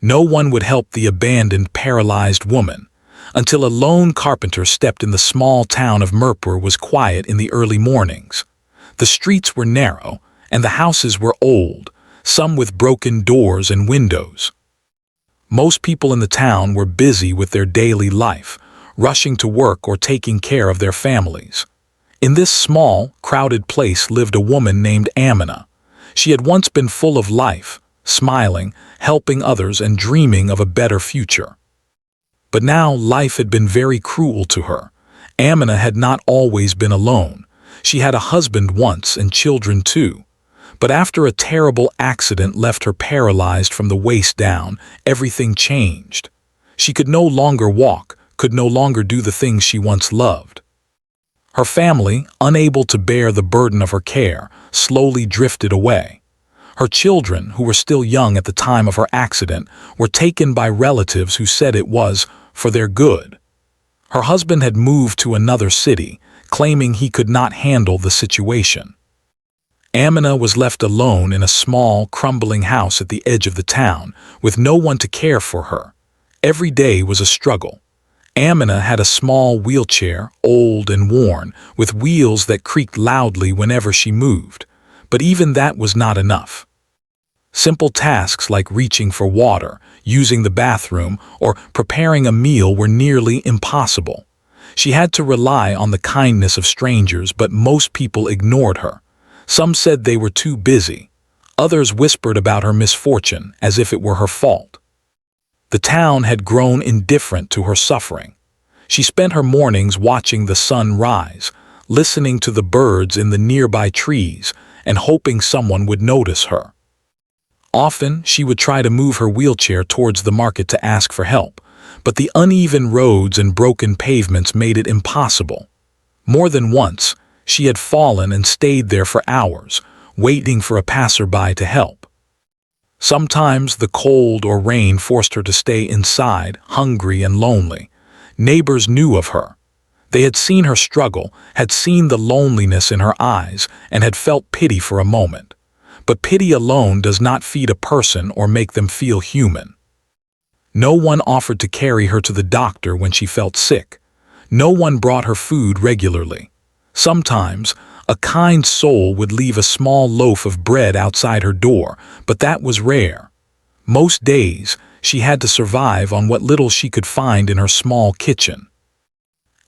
No one would help the abandoned, paralyzed woman, until a lone carpenter stepped in. The small town of Murpur was quiet in the early mornings. The streets were narrow, and the houses were old, some with broken doors and windows. Most people in the town were busy with their daily life, rushing to work or taking care of their families. In this small, crowded place lived a woman named Amina. She had once been full of life, smiling, helping others, and dreaming of a better future. But now life had been very cruel to her. Amina had not always been alone. She had a husband once and children too. But after a terrible accident left her paralyzed from the waist down, everything changed. She could no longer walk, could no longer do the things she once loved. Her family, unable to bear the burden of her care, slowly drifted away. Her children, who were still young at the time of her accident, were taken by relatives who said it was for their good. Her husband had moved to another city, claiming he could not handle the situation. Amina was left alone in a small, crumbling house at the edge of the town, with no one to care for her. Every day was a struggle. Amina had a small wheelchair, old and worn, with wheels that creaked loudly whenever she moved. But even that was not enough. Simple tasks like reaching for water, using the bathroom, or preparing a meal were nearly impossible. She had to rely on the kindness of strangers, but most people ignored her. Some said they were too busy. Others whispered about her misfortune as if it were her fault. The town had grown indifferent to her suffering. She spent her mornings watching the sun rise, listening to the birds in the nearby trees, and hoping someone would notice her. Often, she would try to move her wheelchair towards the market to ask for help, but the uneven roads and broken pavements made it impossible. More than once, she had fallen and stayed there for hours, waiting for a passerby to help. Sometimes the cold or rain forced her to stay inside, hungry and lonely. Neighbors knew of her. They had seen her struggle, had seen the loneliness in her eyes, and had felt pity for a moment. But pity alone does not feed a person or make them feel human. No one offered to carry her to the doctor when she felt sick. No one brought her food regularly. Sometimes, a kind soul would leave a small loaf of bread outside her door, but that was rare. Most days, she had to survive on what little she could find in her small kitchen.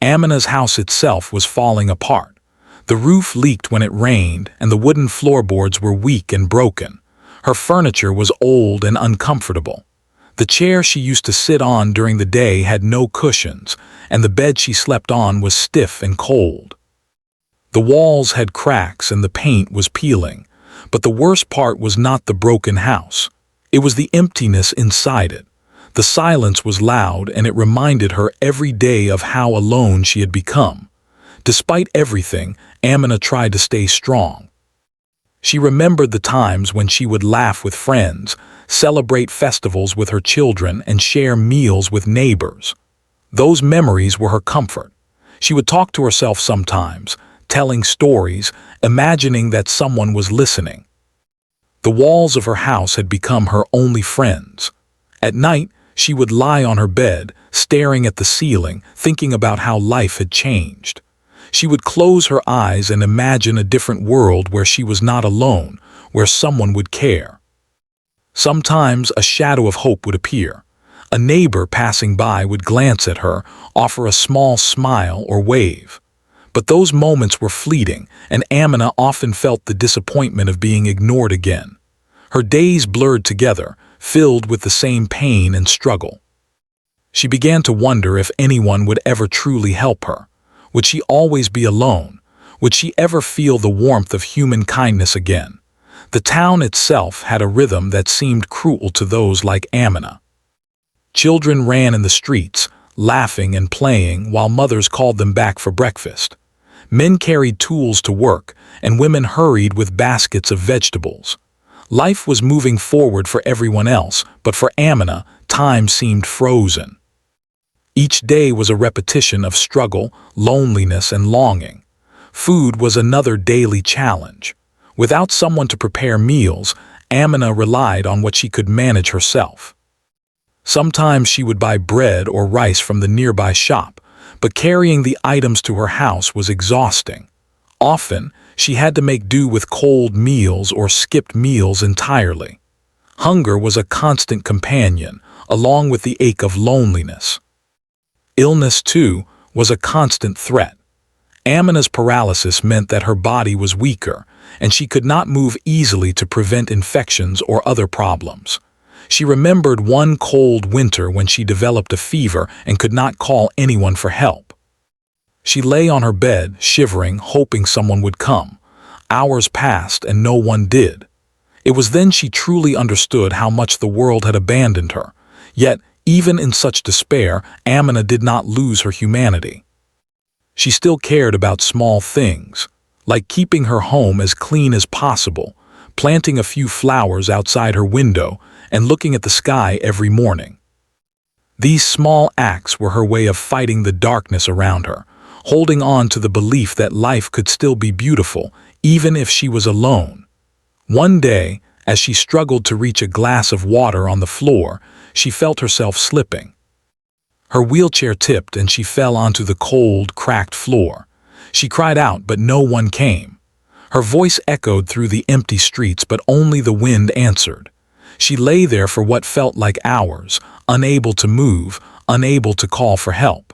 Amina's house itself was falling apart. The roof leaked when it rained, and the wooden floorboards were weak and broken. Her furniture was old and uncomfortable. The chair she used to sit on during the day had no cushions, and the bed she slept on was stiff and cold. The walls had cracks and the paint was peeling, but the worst part was not the broken house. It was the emptiness inside it. The silence was loud, and it reminded her every day of how alone she had become. Despite everything, Amina tried to stay strong. She remembered the times when she would laugh with friends, celebrate festivals with her children, and share meals with neighbors. Those memories were her comfort. She would talk to herself sometimes, telling stories, imagining that someone was listening. The walls of her house had become her only friends. At night, she would lie on her bed, staring at the ceiling, thinking about how life had changed. She would close her eyes and imagine a different world where she was not alone, where someone would care. Sometimes a shadow of hope would appear. A neighbor passing by would glance at her, offer a small smile or wave. But those moments were fleeting, and Amina often felt the disappointment of being ignored again. Her days blurred together, filled with the same pain and struggle. She began to wonder if anyone would ever truly help her. Would she always be alone? Would she ever feel the warmth of human kindness again? The town itself had a rhythm that seemed cruel to those like Amina. Children ran in the streets, laughing and playing, while mothers called them back for breakfast. Men carried tools to work, and women hurried with baskets of vegetables. Life was moving forward for everyone else, but for Amina, time seemed frozen. Each day was a repetition of struggle, loneliness, and longing. Food was another daily challenge. Without someone to prepare meals, Amina relied on what she could manage herself. Sometimes she would buy bread or rice from the nearby shop, but carrying the items to her house was exhausting. Often, she had to make do with cold meals or skipped meals entirely. Hunger was a constant companion, along with the ache of loneliness. Illness, too, was a constant threat. Amina's paralysis meant that her body was weaker, and she could not move easily to prevent infections or other problems. She remembered one cold winter when she developed a fever and could not call anyone for help. She lay on her bed, shivering, hoping someone would come. Hours passed and no one did. It was then she truly understood how much the world had abandoned her. Yet, even in such despair, Amina did not lose her humanity. She still cared about small things, like keeping her home as clean as possible, planting a few flowers outside her window, and looking at the sky every morning. These small acts were her way of fighting the darkness around her, holding on to the belief that life could still be beautiful, even if she was alone. One day, as she struggled to reach a glass of water on the floor, she felt herself slipping. Her wheelchair tipped and she fell onto the cold, cracked floor. She cried out, but no one came. Her voice echoed through the empty streets, but only the wind answered. She lay there for what felt like hours, unable to move, unable to call for help.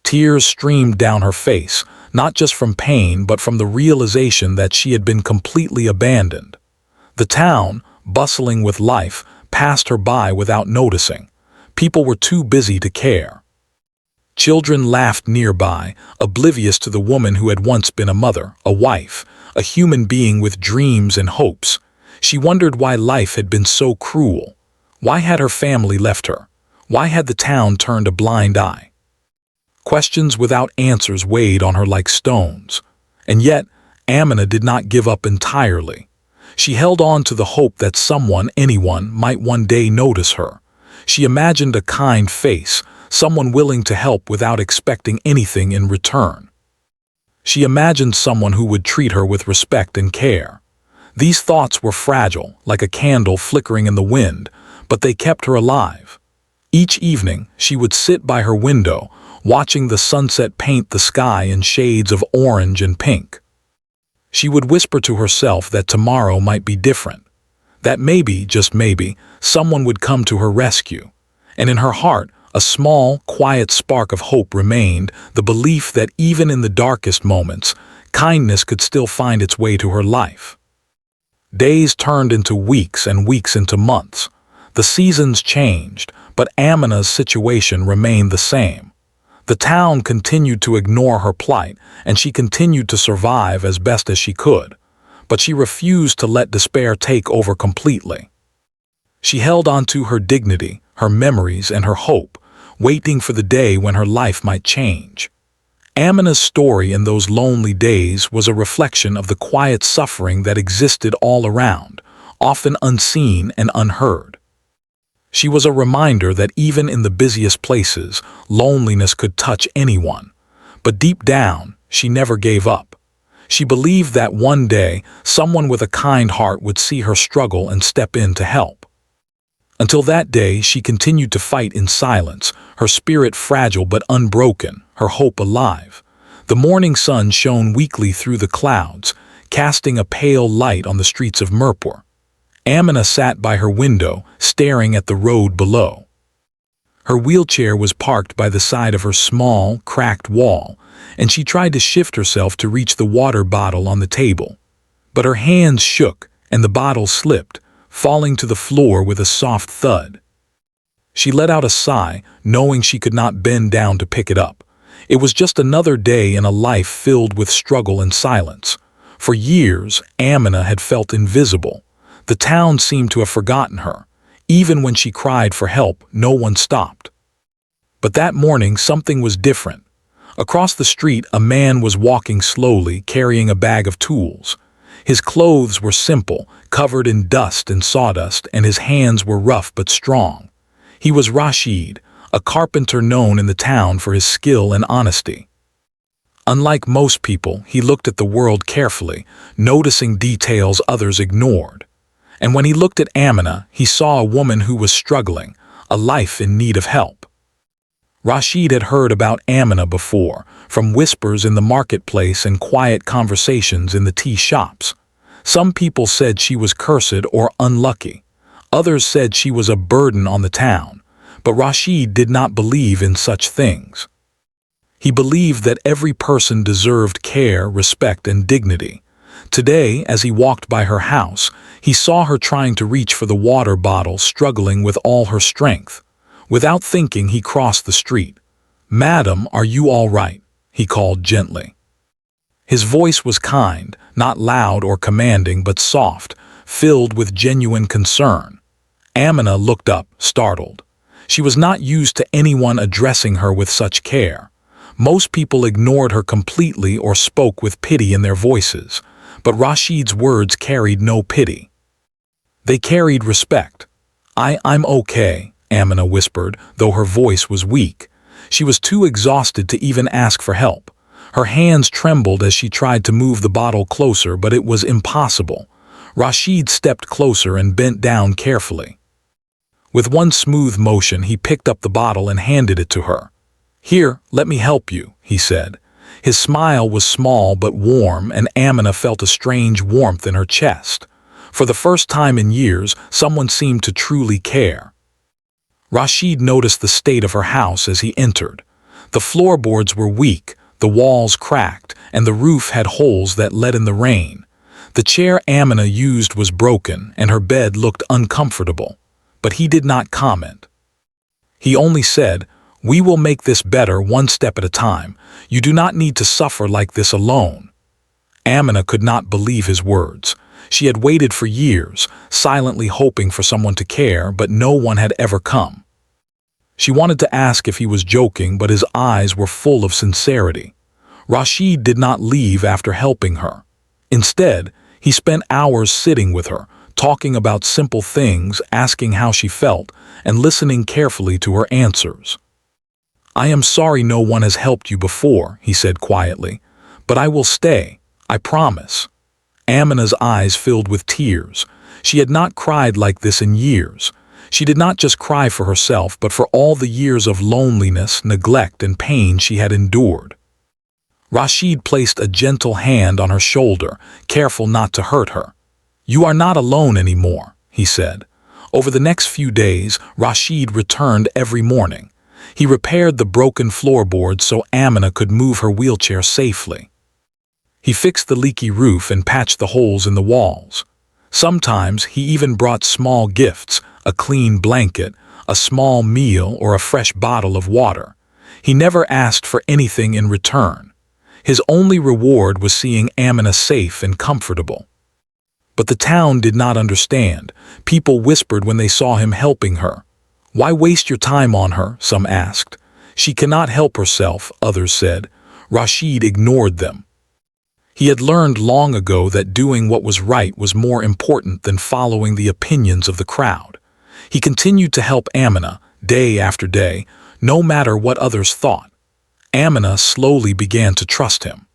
Tears streamed down her face, not just from pain but from the realization that she had been completely abandoned. The town, bustling with life, passed her by without noticing. People were too busy to care. Children laughed nearby, oblivious to the woman who had once been a mother, a wife, a human being with dreams and hopes. She wondered why life had been so cruel. Why had her family left her? Why had the town turned a blind eye? Questions without answers weighed on her like stones. And yet, Amina did not give up entirely. She held on to the hope that someone, anyone, might one day notice her. She imagined a kind face, someone willing to help without expecting anything in return. She imagined someone who would treat her with respect and care. These thoughts were fragile, like a candle flickering in the wind, but they kept her alive. Each evening, she would sit by her window, watching the sunset paint the sky in shades of orange and pink. She would whisper to herself that tomorrow might be different, that maybe, just maybe, someone would come to her rescue. And in her heart, a small, quiet spark of hope remained, the belief that even in the darkest moments, kindness could still find its way to her life. Days turned into weeks and weeks into months. The seasons changed, but Amina's situation remained the same. The town continued to ignore her plight, and she continued to survive as best as she could. But she refused to let despair take over completely. She held on to her dignity, her memories, and her hope, waiting for the day when her life might change. Amina's story in those lonely days was a reflection of the quiet suffering that existed all around, often unseen and unheard. She was a reminder that even in the busiest places, loneliness could touch anyone. But deep down, she never gave up. She believed that one day, someone with a kind heart would see her struggle and step in to help. Until that day, she continued to fight in silence, her spirit fragile but unbroken, her hope alive. The morning sun shone weakly through the clouds, casting a pale light on the streets of Mirpur. Amina sat by her window, staring at the road below. Her wheelchair was parked by the side of her small, cracked wall, and she tried to shift herself to reach the water bottle on the table. But her hands shook, and the bottle slipped, falling to the floor with a soft thud. She let out a sigh, knowing she could not bend down to pick it up. It was just another day in a life filled with struggle and silence. For years, Amina had felt invisible. The town seemed to have forgotten her. Even when she cried for help, no one stopped. But that morning, something was different. Across the street, a man was walking slowly, carrying a bag of tools. His clothes were simple, covered in dust and sawdust, and his hands were rough but strong. He was Rashid, a carpenter known in the town for his skill and honesty. Unlike most people, he looked at the world carefully, noticing details others ignored. And when he looked at Amina, he saw a woman who was struggling, a life in need of help. Rashid had heard about Amina before, from whispers in the marketplace and quiet conversations in the tea shops. Some people said she was cursed or unlucky. Others said she was a burden on the town. But Rashid did not believe in such things. He believed that every person deserved care, respect, and dignity. Today, as he walked by her house, he saw her trying to reach for the water bottle, struggling with all her strength. Without thinking, he crossed the street. "Madam, are you all right?" he called gently. His voice was kind, not loud or commanding, but soft, filled with genuine concern. Amina looked up, startled. She was not used to anyone addressing her with such care. Most people ignored her completely or spoke with pity in their voices, but Rashid's words carried no pity. They carried respect. I'm okay," Amina whispered, though her voice was weak. She was too exhausted to even ask for help. Her hands trembled as she tried to move the bottle closer, but it was impossible. Rashid stepped closer and bent down carefully. With one smooth motion, he picked up the bottle and handed it to her. "Here, let me help you," he said. His smile was small but warm, and Amina felt a strange warmth in her chest. For the first time in years, someone seemed to truly care. Rashid noticed the state of her house as he entered. The floorboards were weak, the walls cracked, and the roof had holes that let in the rain. The chair Amina used was broken, and her bed looked uncomfortable. But he did not comment. He only said, "We will make this better one step at a time. You do not need to suffer like this alone." Amina could not believe his words. She had waited for years, silently hoping for someone to care, but no one had ever come. She wanted to ask if he was joking, but his eyes were full of sincerity. Rashid did not leave after helping her. Instead, he spent hours sitting with her, talking about simple things, asking how she felt, and listening carefully to her answers. "I am sorry no one has helped you before," he said quietly, "but I will stay, I promise." Amina's eyes filled with tears. She had not cried like this in years. She did not just cry for herself, but for all the years of loneliness, neglect, and pain she had endured. Rashid placed a gentle hand on her shoulder, careful not to hurt her. "You are not alone anymore," he said. Over the next few days, Rashid returned every morning. He repaired the broken floorboards so Amina could move her wheelchair safely. He fixed the leaky roof and patched the holes in the walls. Sometimes he even brought small gifts, a clean blanket, a small meal, or a fresh bottle of water. He never asked for anything in return. His only reward was seeing Amina safe and comfortable. But the town did not understand. People whispered when they saw him helping her. "Why waste your time on her?" some asked. "She cannot help herself," others said. Rashid ignored them. He had learned long ago that doing what was right was more important than following the opinions of the crowd. He continued to help Amina, day after day, no matter what others thought. Amina slowly began to trust him.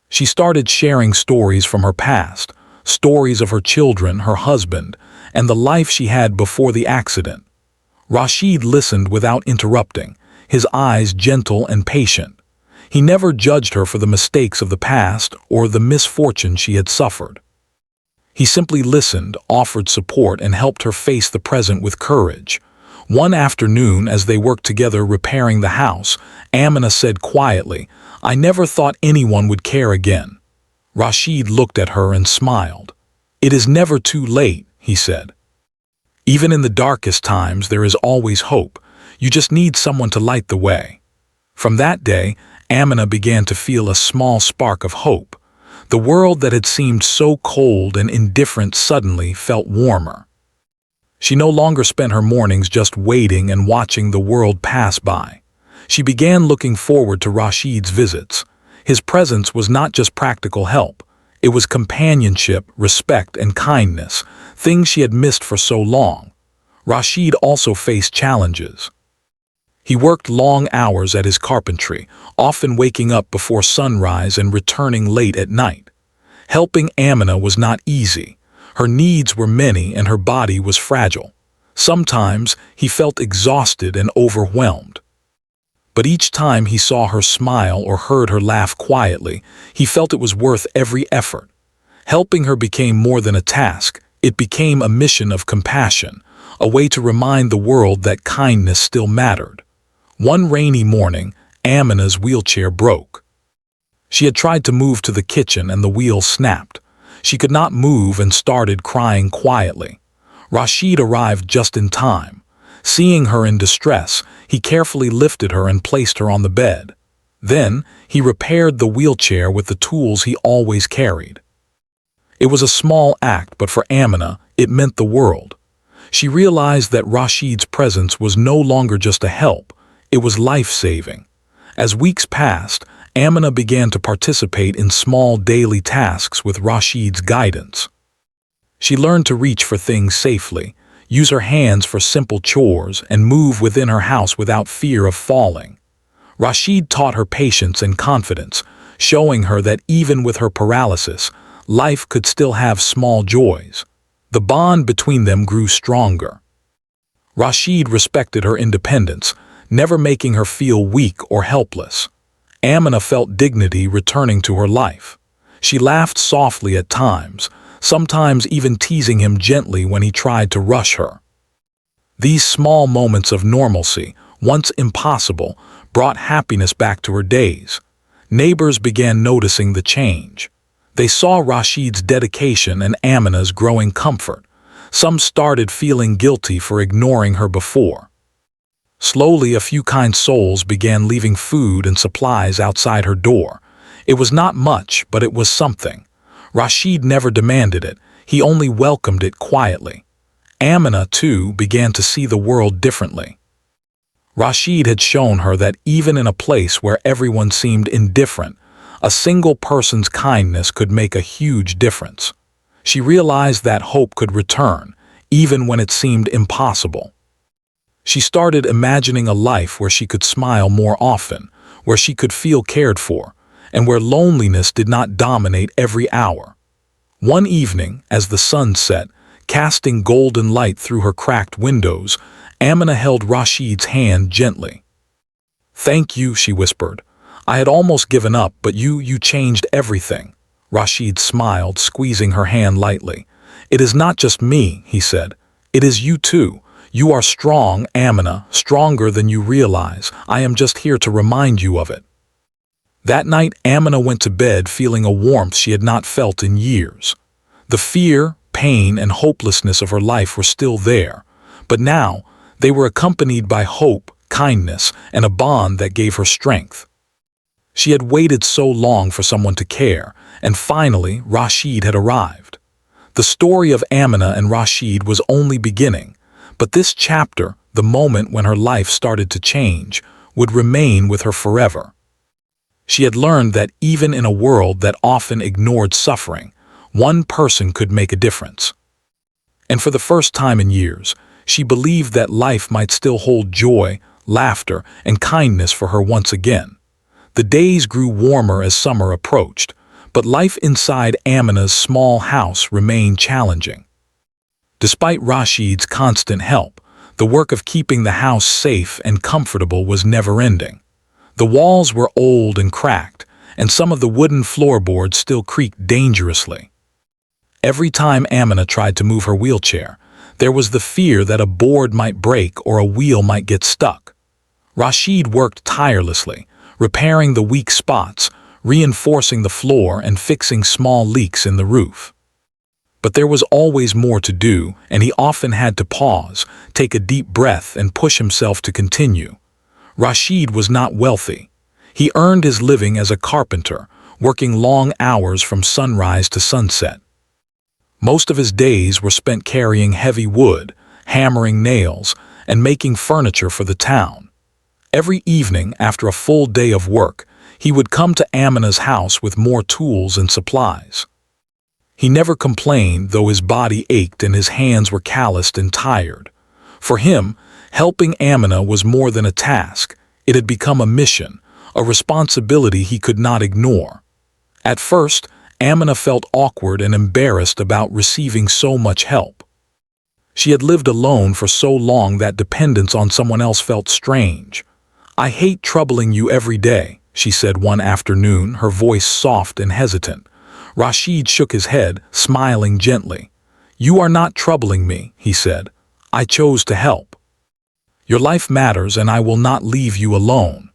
She started sharing stories from her past, stories of her children, her husband, and the life she had before the accident. Rashid listened without interrupting, his eyes gentle and patient. He never judged her for the mistakes of the past or the misfortune she had suffered. He simply listened, offered support, and helped her face the present with courage. One afternoon, as they worked together repairing the house, Amina said quietly, "I never thought anyone would care again." Rashid looked at her and smiled. "It is never too late," he said. "Even in the darkest times, there is always hope. You just need someone to light the way." From that day, Amina began to feel a small spark of hope. The world that had seemed so cold and indifferent suddenly felt warmer. She no longer spent her mornings just waiting and watching the world pass by. She began looking forward to Rashid's visits. His presence was not just practical help. It was companionship, respect, and kindness, things she had missed for so long. Rashid also faced challenges. He worked long hours at his carpentry, often waking up before sunrise and returning late at night. Helping Amina was not easy. Her needs were many and her body was fragile. Sometimes he felt exhausted and overwhelmed. But each time he saw her smile or heard her laugh quietly, he felt it was worth every effort. Helping her became more than a task. It became a mission of compassion, a way to remind the world that kindness still mattered. One rainy morning, Amina's wheelchair broke. She had tried to move to the kitchen and the wheel snapped. She could not move and started crying quietly. Rashid arrived just in time. Seeing her in distress, he carefully lifted her and placed her on the bed. Then, he repaired the wheelchair with the tools he always carried. It was a small act, but for Amina, it meant the world. She realized that Rashid's presence was no longer just a help, it was life-saving. As weeks passed, Amina began to participate in small daily tasks with Rashid's guidance. She learned to reach for things safely, use her hands for simple chores, and move within her house without fear of falling. Rashid taught her patience and confidence, showing her that even with her paralysis, life could still have small joys. The bond between them grew stronger. Rashid respected her independence, never making her feel weak or helpless. Amina felt dignity returning to her life. She laughed softly at times, sometimes even teasing him gently when he tried to rush her. These small moments of normalcy, once impossible, brought happiness back to her days. Neighbors began noticing the change. They saw Rashid's dedication and Amina's growing comfort. Some started feeling guilty for ignoring her before. Slowly, a few kind souls began leaving food and supplies outside her door. It was not much, but it was something. Rashid never demanded it, he only welcomed it quietly. Amina, too, began to see the world differently. Rashid had shown her that even in a place where everyone seemed indifferent, a single person's kindness could make a huge difference. She realized that hope could return, even when it seemed impossible. She started imagining a life where she could smile more often, where she could feel cared for, and where loneliness did not dominate every hour. One evening, as the sun set, casting golden light through her cracked windows, Amina held Rashid's hand gently. "Thank you," she whispered. "I had almost given up, but you changed everything." Rashid smiled, squeezing her hand lightly. "It is not just me," he said. "It is you too. You are strong, Amina, stronger than you realize. I am just here to remind you of it." That night, Amina went to bed feeling a warmth she had not felt in years. The fear, pain, and hopelessness of her life were still there, but now they were accompanied by hope, kindness, and a bond that gave her strength. She had waited so long for someone to care, and finally Rashid had arrived. The story of Amina and Rashid was only beginning, but this chapter, the moment when her life started to change, would remain with her forever. She had learned that even in a world that often ignored suffering, one person could make a difference. And for the first time in years, she believed that life might still hold joy, laughter, and kindness for her once again. The days grew warmer as summer approached, but life inside Amina's small house remained challenging. Despite Rashid's constant help, the work of keeping the house safe and comfortable was never-ending. The walls were old and cracked, and some of the wooden floorboards still creaked dangerously. Every time Amina tried to move her wheelchair, there was the fear that a board might break or a wheel might get stuck. Rashid worked tirelessly, repairing the weak spots, reinforcing the floor, and fixing small leaks in the roof. But there was always more to do, and he often had to pause, take a deep breath, and push himself to continue. Rashid was not wealthy. He earned his living as a carpenter, working long hours from sunrise to sunset. Most of his days were spent carrying heavy wood, hammering nails, and making furniture for the town. Every evening, after a full day of work, he would come to Amina's house with more tools and supplies. He never complained, though his body ached and his hands were calloused and tired. For him, helping Amina was more than a task. It had become a mission, a responsibility he could not ignore. At first, Amina felt awkward and embarrassed about receiving so much help. She had lived alone for so long that dependence on someone else felt strange. "I hate troubling you every day," she said one afternoon, her voice soft and hesitant. Rashid shook his head, smiling gently. "You are not troubling me," he said. "I chose to help. Your life matters and I will not leave you alone."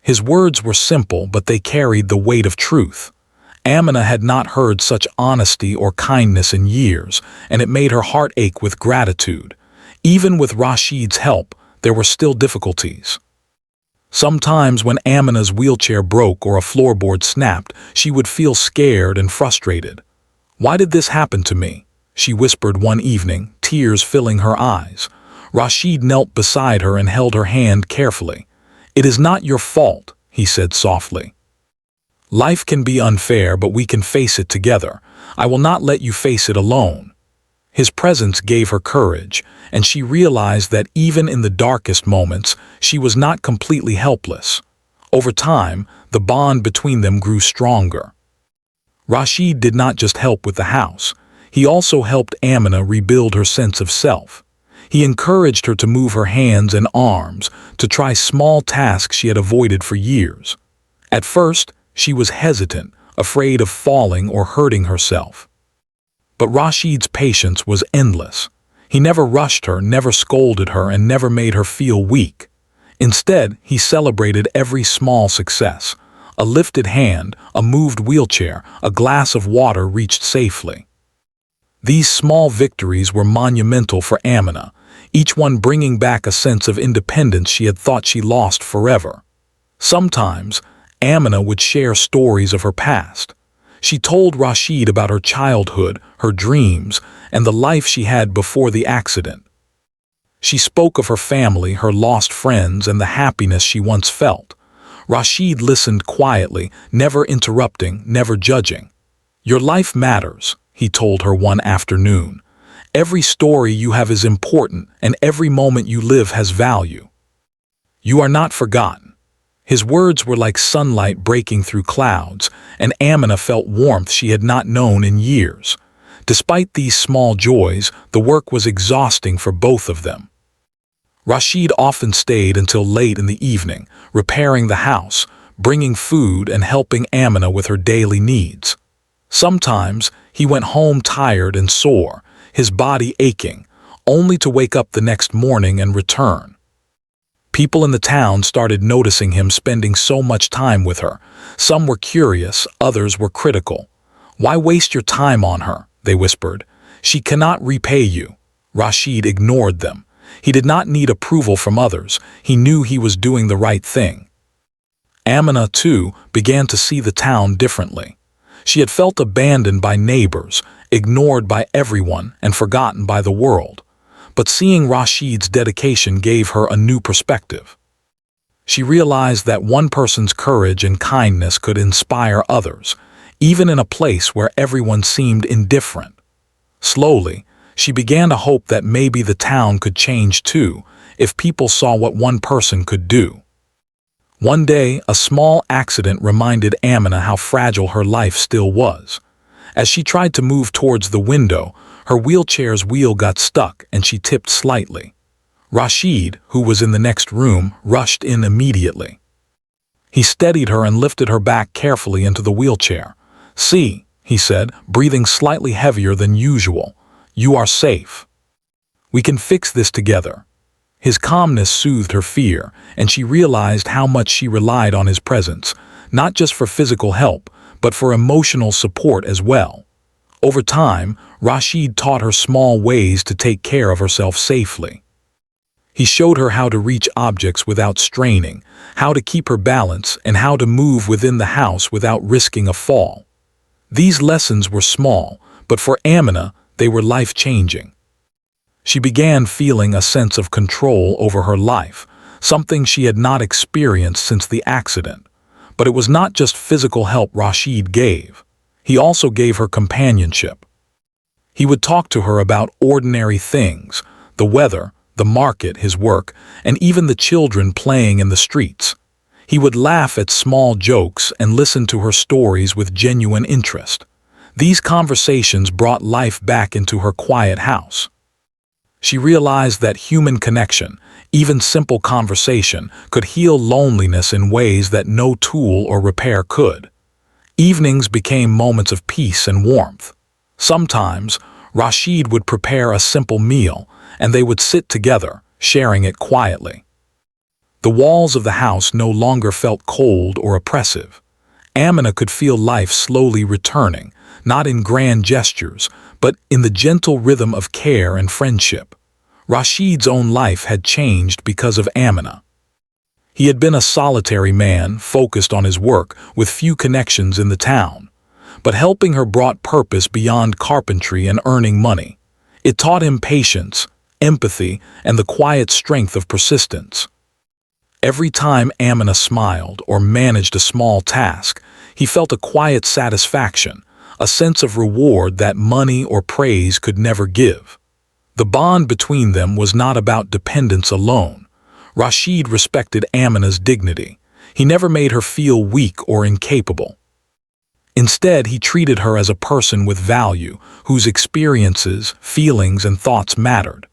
His words were simple, but they carried the weight of truth. Amina had not heard such honesty or kindness in years, and it made her heart ache with gratitude. Even with Rashid's help, there were still difficulties. Sometimes when Amina's wheelchair broke or a floorboard snapped, she would feel scared and frustrated. "Why did this happen to me?" she whispered one evening, tears filling her eyes. Rashid knelt beside her and held her hand carefully. "It is not your fault," he said softly. "Life can be unfair, but we can face it together. I will not let you face it alone." His presence gave her courage, and she realized that even in the darkest moments, she was not completely helpless. Over time, the bond between them grew stronger. Rashid did not just help with the house. He also helped Amina rebuild her sense of self. He encouraged her to move her hands and arms, to try small tasks she had avoided for years. At first, she was hesitant, afraid of falling or hurting herself. But Rashid's patience was endless. He never rushed her, never scolded her, and never made her feel weak. Instead, he celebrated every small success. A lifted hand, a moved wheelchair, a glass of water reached safely. These small victories were monumental for Amina, each one bringing back a sense of independence she had thought she lost forever. Sometimes, Amina would share stories of her past. She told Rashid about her childhood, her dreams, and the life she had before the accident. She spoke of her family, her lost friends, and the happiness she once felt. Rashid listened quietly, never interrupting, never judging. "Your life matters," he told her one afternoon. "Every story you have is important, and every moment you live has value. You are not forgotten." His words were like sunlight breaking through clouds, and Amina felt warmth she had not known in years. Despite these small joys, the work was exhausting for both of them. Rashid often stayed until late in the evening, repairing the house, bringing food, and helping Amina with her daily needs. Sometimes, he went home tired and sore, his body aching, only to wake up the next morning and return. People in the town started noticing him spending so much time with her. Some were curious, others were critical. "Why waste your time on her?" they whispered. "She cannot repay you." Rashid ignored them. He did not need approval from others. He knew he was doing the right thing. Amina, too, began to see the town differently. She had felt abandoned by neighbors, ignored by everyone, and forgotten by the world. But seeing Rashid's dedication gave her a new perspective. She realized that one person's courage and kindness could inspire others, even in a place where everyone seemed indifferent. Slowly, she began to hope that maybe the town could change too, if people saw what one person could do. One day, a small accident reminded Amina how fragile her life still was. As she tried to move towards the window, her wheelchair's wheel got stuck and she tipped slightly. Rashid, who was in the next room, rushed in immediately. He steadied her and lifted her back carefully into the wheelchair. "See," he said, breathing slightly heavier than usual, "you are safe. We can fix this together." His calmness soothed her fear, and she realized how much she relied on his presence, not just for physical help, but for emotional support as well. Over time, Rashid taught her small ways to take care of herself safely. He showed her how to reach objects without straining, how to keep her balance, and how to move within the house without risking a fall. These lessons were small, but for Amina, they were life-changing. She began feeling a sense of control over her life, something she had not experienced since the accident. But it was not just physical help Rashid gave. He also gave her companionship. He would talk to her about ordinary things, the weather, the market, his work, and even the children playing in the streets. He would laugh at small jokes and listen to her stories with genuine interest. These conversations brought life back into her quiet house. She realized that human connection, even simple conversation, could heal loneliness in ways that no tool or repair could. Evenings became moments of peace and warmth. Sometimes, Rashid would prepare a simple meal, and they would sit together, sharing it quietly. The walls of the house no longer felt cold or oppressive. Amina could feel life slowly returning, not in grand gestures, but in the gentle rhythm of care and friendship. Rashid's own life had changed because of Amina. He had been a solitary man, focused on his work, with few connections in the town. But helping her brought purpose beyond carpentry and earning money. It taught him patience, empathy, and the quiet strength of persistence. Every time Amina smiled or managed a small task, he felt a quiet satisfaction, a sense of reward that money or praise could never give. The bond between them was not about dependence alone. Rashid respected Amina's dignity. He never made her feel weak or incapable. Instead, he treated her as a person with value, whose experiences, feelings, and thoughts mattered.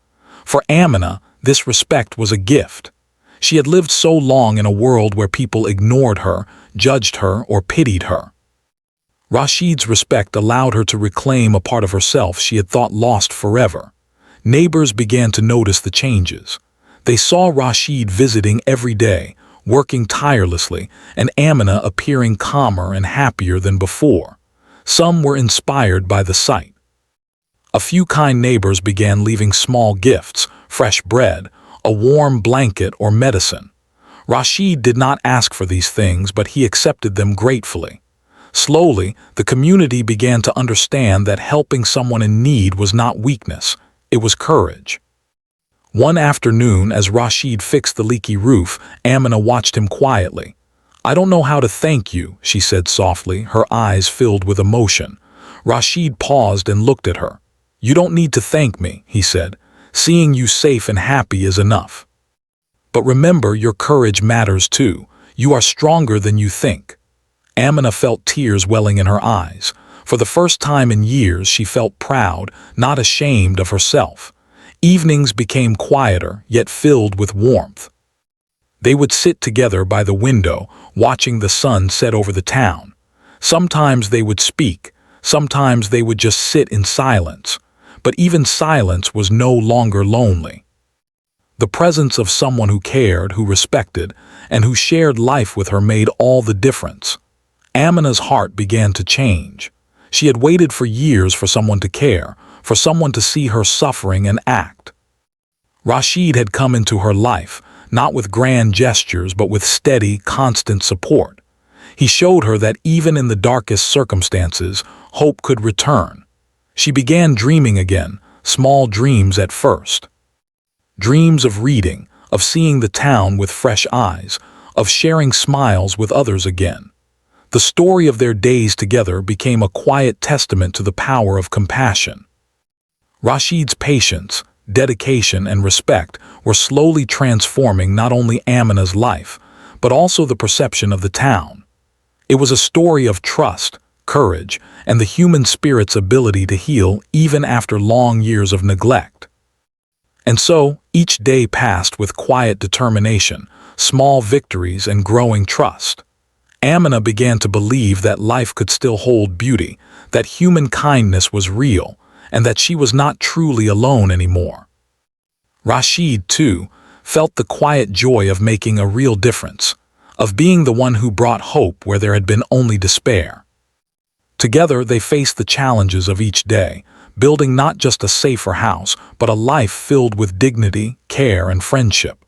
For Amina, this respect was a gift. She had lived so long in a world where people ignored her, judged her, or pitied her. Rashid's respect allowed her to reclaim a part of herself she had thought lost forever. Neighbors began to notice the changes. They saw Rashid visiting every day, working tirelessly, and Amina appearing calmer and happier than before. Some were inspired by the sight. A few kind neighbors began leaving small gifts, fresh bread, a warm blanket, or medicine. Rashid did not ask for these things, but he accepted them gratefully. Slowly, the community began to understand that helping someone in need was not weakness, it was courage. One afternoon, as Rashid fixed the leaky roof, Amina watched him quietly. "I don't know how to thank you," she said softly, her eyes filled with emotion. Rashid paused and looked at her. "You don't need to thank me," he said. "Seeing you safe and happy is enough. But remember, your courage matters too. You are stronger than you think." Amina felt tears welling in her eyes. For the first time in years, she felt proud, not ashamed of herself. Evenings became quieter, yet filled with warmth. They would sit together by the window, watching the sun set over the town. Sometimes they would speak, sometimes they would just sit in silence. But even silence was no longer lonely. The presence of someone who cared, who respected, and who shared life with her made all the difference. Amina's heart began to change. She had waited for years for someone to care, for someone to see her suffering and act. Rashid had come into her life, not with grand gestures, but with steady, constant support. He showed her that even in the darkest circumstances, hope could return. She began dreaming again, small dreams at first. Dreams of reading, of seeing the town with fresh eyes, of sharing smiles with others again. The story of their days together became a quiet testament to the power of compassion. Rashid's patience, dedication, and respect were slowly transforming not only Amina's life, but also the perception of the town. It was a story of trust, courage, and the human spirit's ability to heal even after long years of neglect. And so, each day passed with quiet determination, small victories, and growing trust. Amina began to believe that life could still hold beauty, that human kindness was real, and that she was not truly alone anymore. Rashid, too, felt the quiet joy of making a real difference, of being the one who brought hope where there had been only despair. Together they faced the challenges of each day, building not just a safer house, but a life filled with dignity, care, and friendship.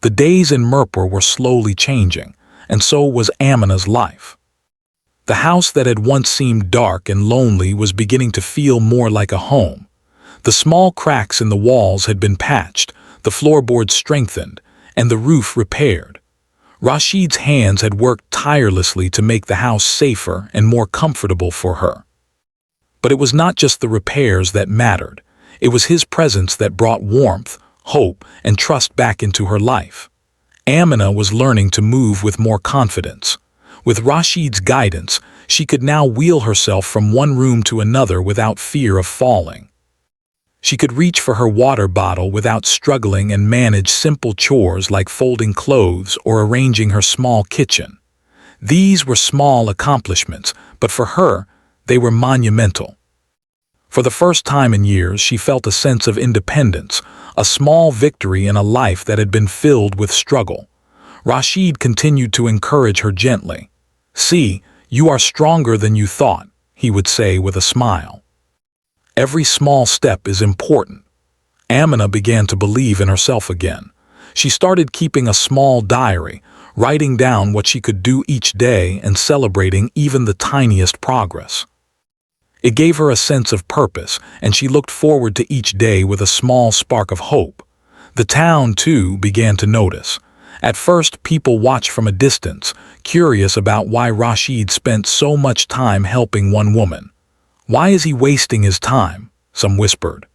The days in Mirpur were slowly changing, and so was Amina's life. The house that had once seemed dark and lonely was beginning to feel more like a home. The small cracks in the walls had been patched, the floorboards strengthened, and the roof repaired. Rashid's hands had worked tirelessly to make the house safer and more comfortable for her. But it was not just the repairs that mattered. It was his presence that brought warmth, hope, and trust back into her life. Amina was learning to move with more confidence. With Rashid's guidance, she could now wheel herself from one room to another without fear of falling. She could reach for her water bottle without struggling and manage simple chores like folding clothes or arranging her small kitchen. These were small accomplishments, but for her, they were monumental. For the first time in years, she felt a sense of independence, a small victory in a life that had been filled with struggle. Rashid continued to encourage her gently. "See, you are stronger than you thought," he would say with a smile. "Every small step is important." Amina began to believe in herself again. She started keeping a small diary, writing down what she could do each day and celebrating even the tiniest progress. It gave her a sense of purpose, and she looked forward to each day with a small spark of hope. The town, too, began to notice. At first, people watched from a distance, curious about why Rashid spent so much time helping one woman. "Why is he wasting his time?" some whispered.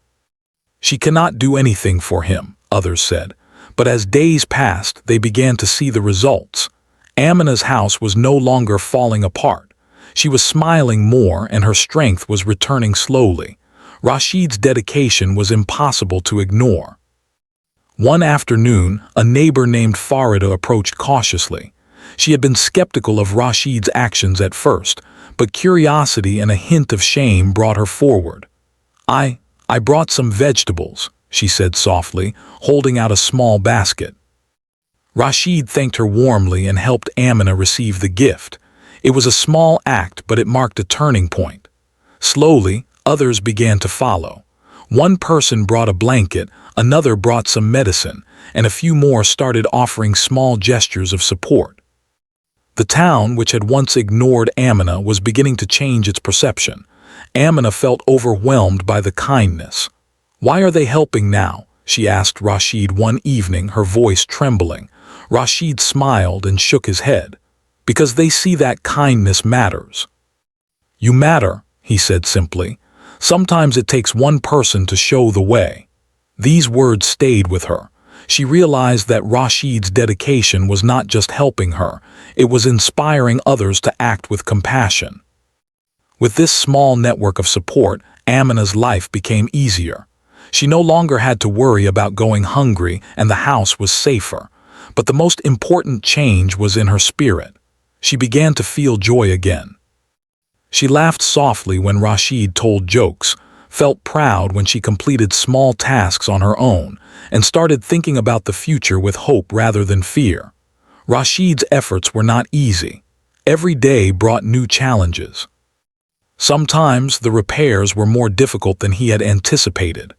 "She cannot do anything for him," others said. But as days passed, they began to see the results. Amina's house was no longer falling apart. She was smiling more, and her strength was returning slowly. Rashid's dedication was impossible to ignore. One afternoon, a neighbor named Farida approached cautiously. She had been skeptical of Rashid's actions at first, but curiosity and a hint of shame brought her forward. I brought some vegetables," she said softly, holding out a small basket. Rashid thanked her warmly and helped Amina receive the gift. It was a small act, but it marked a turning point. Slowly, others began to follow. One person brought a blanket, another brought some medicine, and a few more started offering small gestures of support. The town, which had once ignored Amina, was beginning to change its perception. Amina felt overwhelmed by the kindness. "Why are they helping now?" she asked Rashid one evening, her voice trembling. Rashid smiled and shook his head. "Because they see that kindness matters." "You matter," he said simply. "Sometimes it takes one person to show the way." These words stayed with her. She realized that Rashid's dedication was not just helping her, it was inspiring others to act with compassion. With this small network of support, Amina's life became easier. She no longer had to worry about going hungry, and the house was safer. But the most important change was in her spirit. She began to feel joy again. She laughed softly when Rashid told jokes, felt proud when she completed small tasks on her own, and started thinking about the future with hope rather than fear. Rashid's efforts were not easy. Every day brought new challenges. Sometimes the repairs were more difficult than he had anticipated.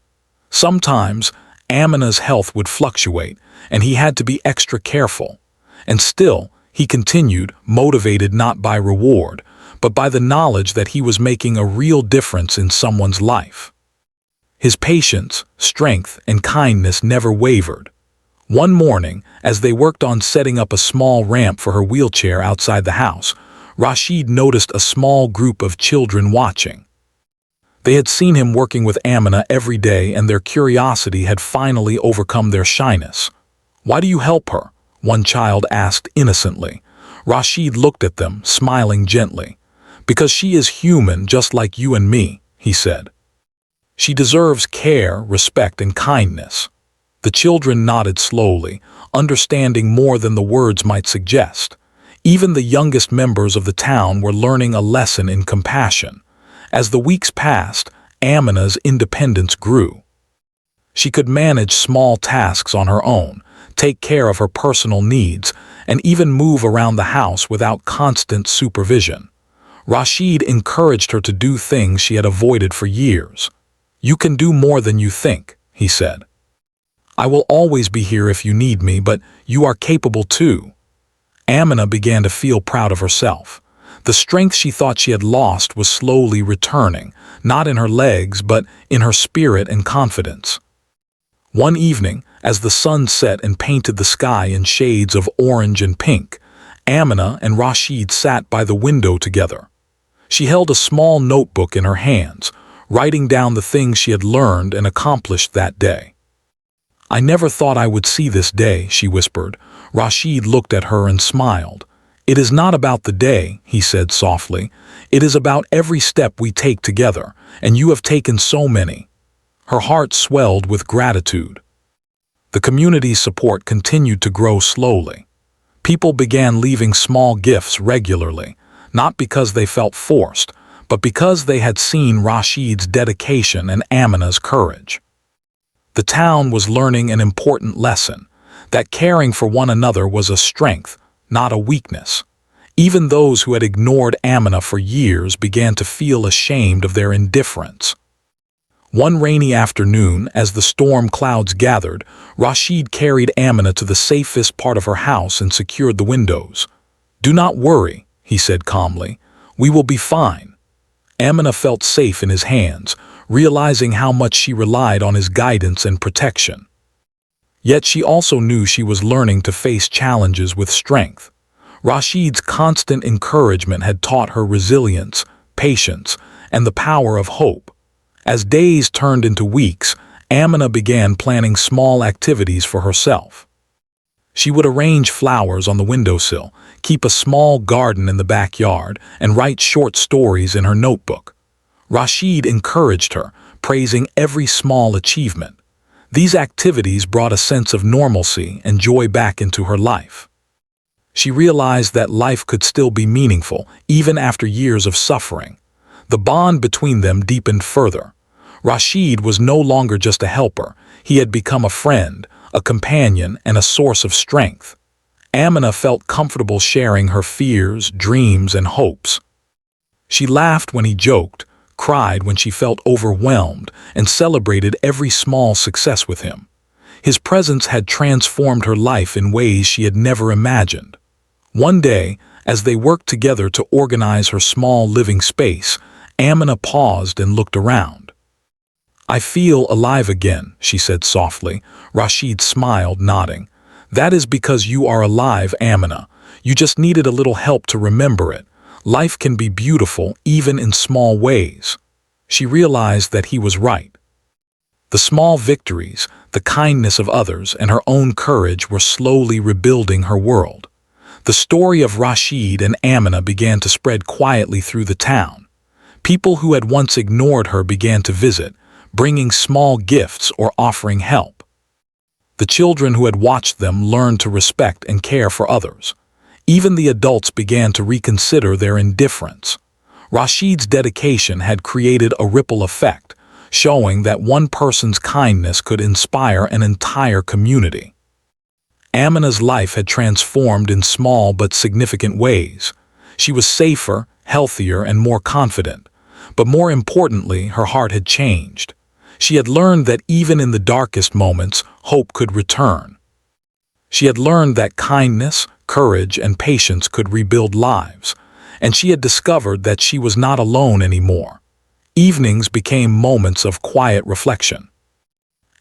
Sometimes Amina's health would fluctuate, and he had to be extra careful. And still, he continued, motivated not by reward, but by the knowledge that he was making a real difference in someone's life. His patience, strength, and kindness never wavered. One morning, as they worked on setting up a small ramp for her wheelchair outside the house, Rashid noticed a small group of children watching. They had seen him working with Amina every day, and their curiosity had finally overcome their shyness. "Why do you help her?" one child asked innocently. Rashid looked at them, smiling gently. "Because she is human just like you and me," he said. "She deserves care, respect, and kindness." The children nodded slowly, understanding more than the words might suggest. Even the youngest members of the town were learning a lesson in compassion. As the weeks passed, Amina's independence grew. She could manage small tasks on her own, take care of her personal needs, and even move around the house without constant supervision. Rashid encouraged her to do things she had avoided for years. "You can do more than you think," he said. "I will always be here if you need me, but you are capable too." Amina began to feel proud of herself. The strength she thought she had lost was slowly returning, not in her legs, but in her spirit and confidence. One evening, as the sun set and painted the sky in shades of orange and pink, Amina and Rashid sat by the window together. She held a small notebook in her hands, writing down the things she had learned and accomplished that day. "I never thought I would see this day," she whispered. Rashid looked at her and smiled. "It is not about the day," he said softly. "It is about every step we take together, and you have taken so many." Her heart swelled with gratitude. The community's support continued to grow slowly. People began leaving small gifts regularly, not because they felt forced, but because they had seen Rashid's dedication and Amina's courage. The town was learning an important lesson, that caring for one another was a strength, not a weakness. Even those who had ignored Amina for years began to feel ashamed of their indifference. One rainy afternoon, as the storm clouds gathered, Rashid carried Amina to the safest part of her house and secured the windows. "Do not worry," he said calmly. "We will be fine." Amina felt safe in his hands, realizing how much she relied on his guidance and protection. Yet she also knew she was learning to face challenges with strength. Rashid's constant encouragement had taught her resilience, patience, and the power of hope. As days turned into weeks, Amina began planning small activities for herself. She would arrange flowers on the windowsill, keep a small garden in the backyard, and write short stories in her notebook. Rashid encouraged her, praising every small achievement. These activities brought a sense of normalcy and joy back into her life. She realized that life could still be meaningful, even after years of suffering. The bond between them deepened further. Rashid was no longer just a helper. He had become a friend, a companion, and a source of strength. Amina felt comfortable sharing her fears, dreams, and hopes. She laughed when he joked, cried when she felt overwhelmed, and celebrated every small success with him. His presence had transformed her life in ways she had never imagined. One day, as they worked together to organize her small living space, Amina paused and looked around. "I feel alive again," she said softly. Rashid smiled, nodding. "That is because you are alive, Amina. You just needed a little help to remember it. Life can be beautiful even in small ways." She realized that he was right. The small victories, the kindness of others, and her own courage were slowly rebuilding her world. The story of Rashid and Amina began to spread quietly through the town. People who had once ignored her began to visit, bringing small gifts or offering help. The children who had watched them learned to respect and care for others. Even the adults began to reconsider their indifference. Rashid's dedication had created a ripple effect, showing that one person's kindness could inspire an entire community. Amina's life had transformed in small but significant ways. She was safer, healthier, and more confident. But more importantly, her heart had changed. She had learned that even in the darkest moments, hope could return. She had learned that kindness, courage, and patience could rebuild lives, and she had discovered that she was not alone anymore. Evenings became moments of quiet reflection.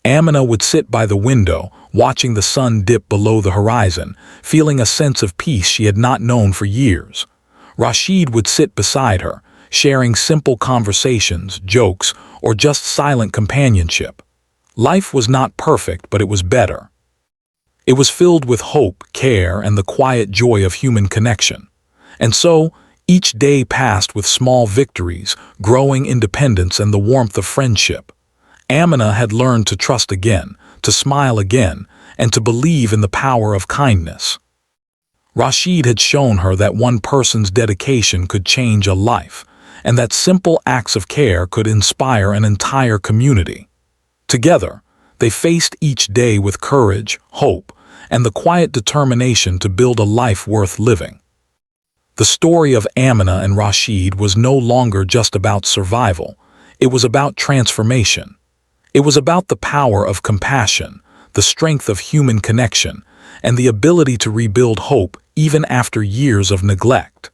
Amina would sit by the window, watching the sun dip below the horizon, feeling a sense of peace she had not known for years. Rashid would sit beside her, sharing simple conversations, jokes, or just silent companionship. Life was not perfect, but it was better. It was filled with hope, care, and the quiet joy of human connection. And so, each day passed with small victories, growing independence, and the warmth of friendship. Amina had learned to trust again, to smile again, and to believe in the power of kindness. Rashid had shown her that one person's dedication could change a life, and that simple acts of care could inspire an entire community. Together, they faced each day with courage, hope, and the quiet determination to build a life worth living. The story of Amina and Rashid was no longer just about survival. It was about transformation. It was about the power of compassion, the strength of human connection, and the ability to rebuild hope even after years of neglect.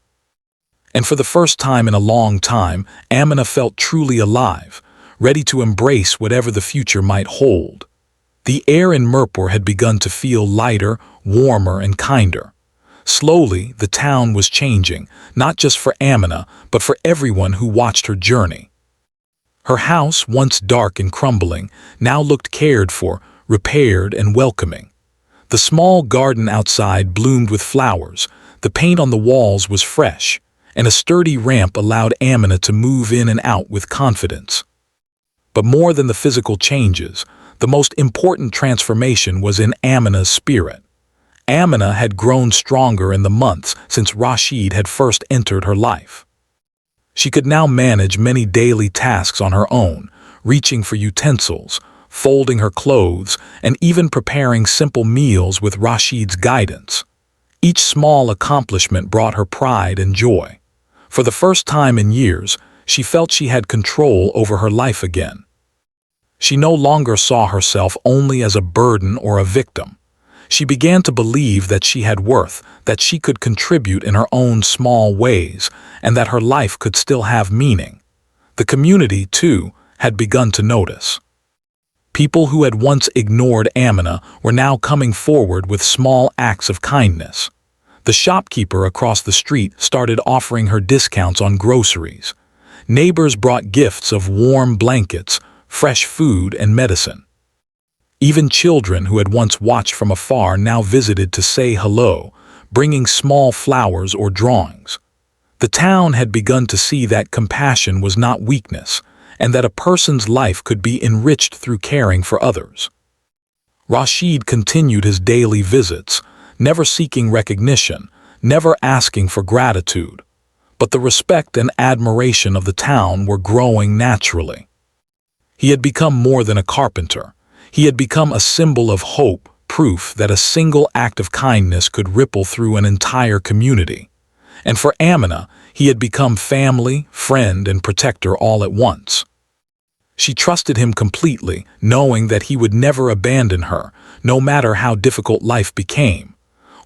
And for the first time in a long time, Amina felt truly alive, ready to embrace whatever the future might hold. The air in Mirpur had begun to feel lighter, warmer, and kinder. Slowly, the town was changing, not just for Amina, but for everyone who watched her journey. Her house, once dark and crumbling, now looked cared for, repaired, and welcoming. The small garden outside bloomed with flowers, the paint on the walls was fresh, and a sturdy ramp allowed Amina to move in and out with confidence. But more than the physical changes, the most important transformation was in Amina's spirit. Amina had grown stronger in the months since Rashid had first entered her life. She could now manage many daily tasks on her own, reaching for utensils, folding her clothes, and even preparing simple meals with Rashid's guidance. Each small accomplishment brought her pride and joy. For the first time in years, she felt she had control over her life again. She no longer saw herself only as a burden or a victim. She began to believe that she had worth, that she could contribute in her own small ways, and that her life could still have meaning. The community, too, had begun to notice. People who had once ignored Amina were now coming forward with small acts of kindness. The shopkeeper across the street started offering her discounts on groceries. Neighbors brought gifts of warm blankets, fresh food, and medicine. Even children who had once watched from afar now visited to say hello, bringing small flowers or drawings. The town had begun to see that compassion was not weakness, and that a person's life could be enriched through caring for others. Rashid continued his daily visits, never seeking recognition, never asking for gratitude. But the respect and admiration of the town were growing naturally. He had become more than a carpenter. He had become a symbol of hope, proof that a single act of kindness could ripple through an entire community. And for Amina, he had become family, friend, and protector all at once. She trusted him completely, knowing that he would never abandon her, no matter how difficult life became.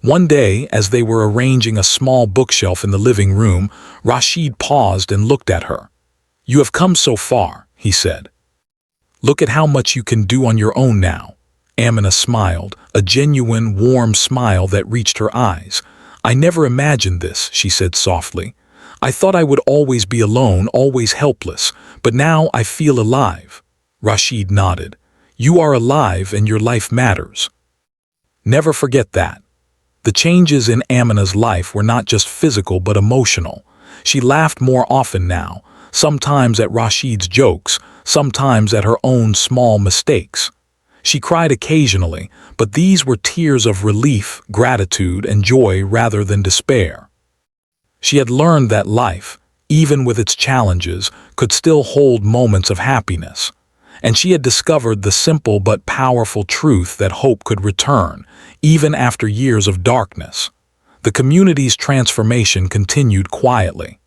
One day, as they were arranging a small bookshelf in the living room, Rashid paused and looked at her. "You have come so far," he said. "Look at how much you can do on your own now." Amina smiled, a genuine, warm smile that reached her eyes. "I never imagined this," she said softly. "I thought I would always be alone, always helpless, but now I feel alive." Rashid nodded. "You are alive and your life matters. Never forget that." The changes in Amina's life were not just physical but emotional. She laughed more often now, sometimes at Rashid's jokes, sometimes at her own small mistakes. She cried occasionally, but these were tears of relief, gratitude, and joy rather than despair. She had learned that life, even with its challenges, could still hold moments of happiness. And she had discovered the simple but powerful truth that hope could return, even after years of darkness. The community's transformation continued quietly.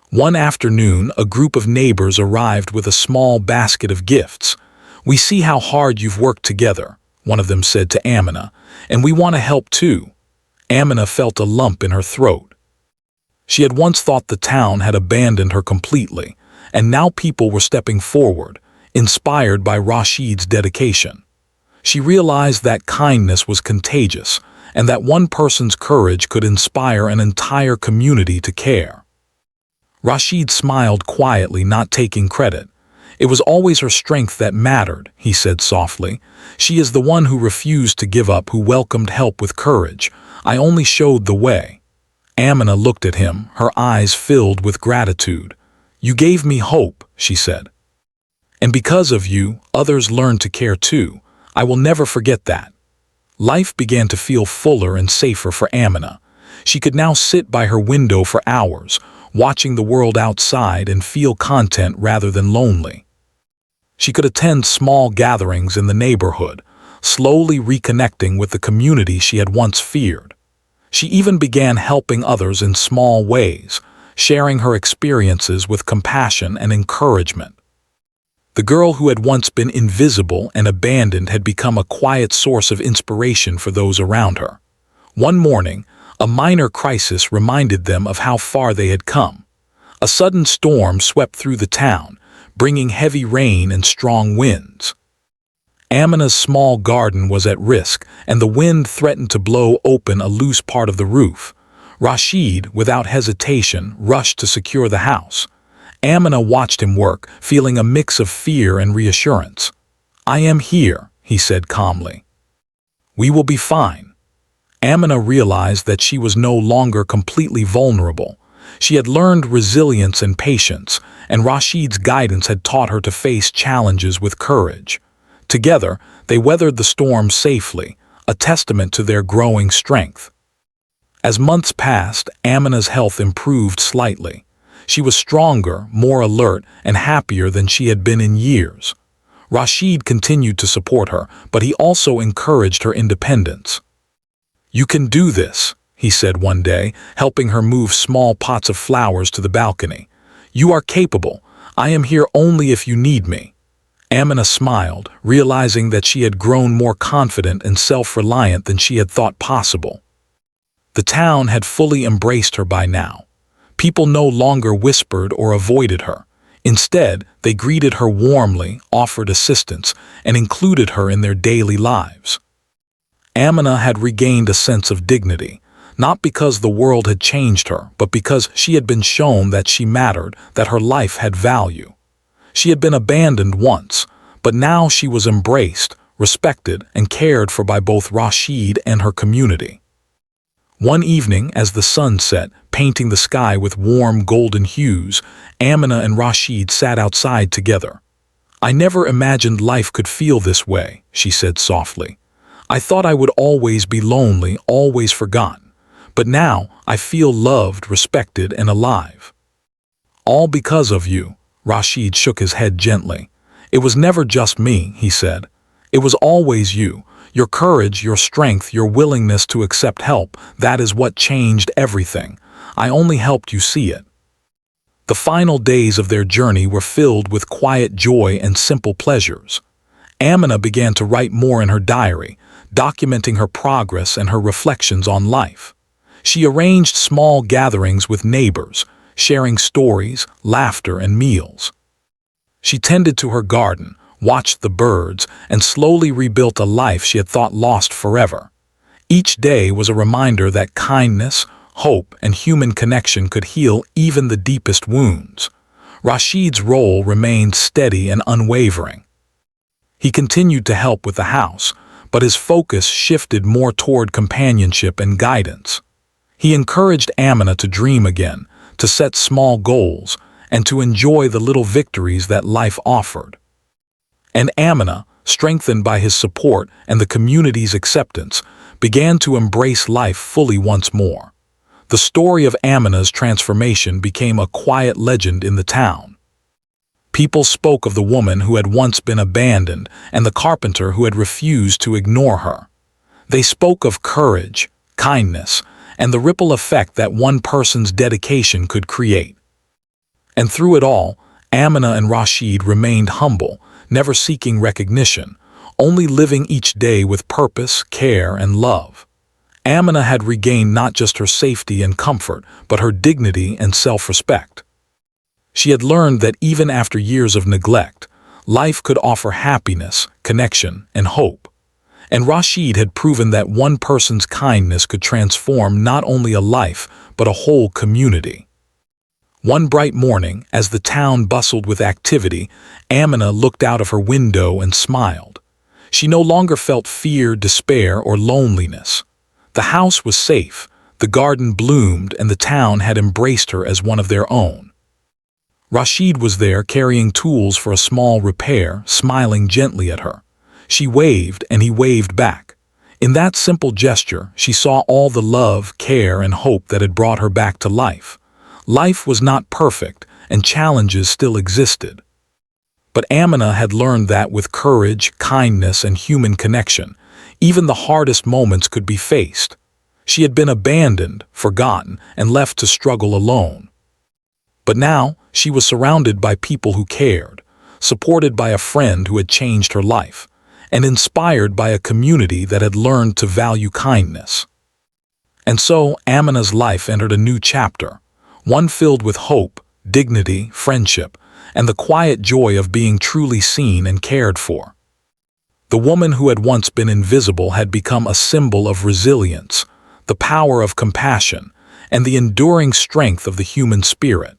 One afternoon, a group of neighbors arrived with a small basket of gifts. "We see how hard you've worked together," one of them said to Amina, "and we want to help too." Amina felt a lump in her throat. She had once thought the town had abandoned her completely, and now people were stepping forward, inspired by Rashid's dedication. She realized that kindness was contagious, and that one person's courage could inspire an entire community to care. Rashid smiled quietly, not taking credit. "It was always her strength that mattered," he said softly. "She is the one who refused to give up, who welcomed help with courage. I only showed the way." Amina looked at him, her eyes filled with gratitude. "You gave me hope," she said. "And because of you, others learned to care too. I will never forget that." Life began to feel fuller and safer for Amina. She could now sit by her window for hours, watching the world outside, and feel content rather than lonely. She could attend small gatherings in the neighborhood, slowly reconnecting with the community she had once feared. She even began helping others in small ways, sharing her experiences with compassion and encouragement. The girl who had once been invisible and abandoned had become a quiet source of inspiration for those around her. One morning, a minor crisis reminded them of how far they had come. A sudden storm swept through the town, bringing heavy rain and strong winds. Amina's small garden was at risk, and the wind threatened to blow open a loose part of the roof. Rashid, without hesitation, rushed to secure the house. Amina watched him work, feeling a mix of fear and reassurance. "I am here," he said calmly. "We will be fine." Amina realized that she was no longer completely vulnerable. She had learned resilience and patience, and Rashid's guidance had taught her to face challenges with courage. Together, they weathered the storm safely, a testament to their growing strength. As months passed, Amina's health improved slightly. She was stronger, more alert, and happier than she had been in years. Rashid continued to support her, but he also encouraged her independence. "You can do this," he said one day, helping her move small pots of flowers to the balcony. "You are capable. I am here only if you need me." Amina smiled, realizing that she had grown more confident and self-reliant than she had thought possible. The town had fully embraced her by now. People no longer whispered or avoided her. Instead, they greeted her warmly, offered assistance, and included her in their daily lives. Amina had regained a sense of dignity, not because the world had changed her, but because she had been shown that she mattered, that her life had value. She had been abandoned once, but now she was embraced, respected, and cared for by both Rashid and her community. One evening, as the sun set, painting the sky with warm golden hues, Amina and Rashid sat outside together. "I never imagined life could feel this way," she said softly. "I thought I would always be lonely, always forgotten. But now I feel loved, respected, and alive." "All because of you," Rashid shook his head gently. "It was never just me," he said. "It was always you. Your courage, your strength, your willingness to accept help, that is what changed everything. I only helped you see it." The final days of their journey were filled with quiet joy and simple pleasures. Amina began to write more in her diary, documenting her progress and her reflections on life. She arranged small gatherings with neighbors, sharing stories, laughter, and meals. She tended to her garden, watched the birds, and slowly rebuilt a life she had thought lost forever. Each day was a reminder that kindness, hope, and human connection could heal even the deepest wounds. Rashid's role remained steady and unwavering. He continued to help with the house, but his focus shifted more toward companionship and guidance. He encouraged Amina to dream again, to set small goals, and to enjoy the little victories that life offered. And Amina, strengthened by his support and the community's acceptance, began to embrace life fully once more. The story of Amina's transformation became a quiet legend in the town. People spoke of the woman who had once been abandoned and the carpenter who had refused to ignore her. They spoke of courage, kindness, and the ripple effect that one person's dedication could create. And through it all, Amina and Rashid remained humble, never seeking recognition, only living each day with purpose, care, and love. Amina had regained not just her safety and comfort, but her dignity and self-respect. She had learned that even after years of neglect, life could offer happiness, connection, and hope. And Rashid had proven that one person's kindness could transform not only a life, but a whole community. One bright morning, as the town bustled with activity, Amina looked out of her window and smiled. She no longer felt fear, despair, or loneliness. The house was safe, the garden bloomed, and the town had embraced her as one of their own. Rashid was there carrying tools for a small repair, smiling gently at her. She waved, and he waved back. In that simple gesture, she saw all the love, care, and hope that had brought her back to life. Life was not perfect, and challenges still existed. But Amina had learned that with courage, kindness, and human connection, even the hardest moments could be faced. She had been abandoned, forgotten, and left to struggle alone. But now, she was surrounded by people who cared, supported by a friend who had changed her life, and inspired by a community that had learned to value kindness. And so, Amina's life entered a new chapter, one filled with hope, dignity, friendship, and the quiet joy of being truly seen and cared for. The woman who had once been invisible had become a symbol of resilience, the power of compassion, and the enduring strength of the human spirit.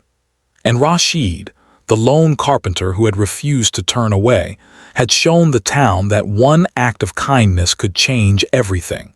And Rashid, the lone carpenter who had refused to turn away, had shown the town that one act of kindness could change everything.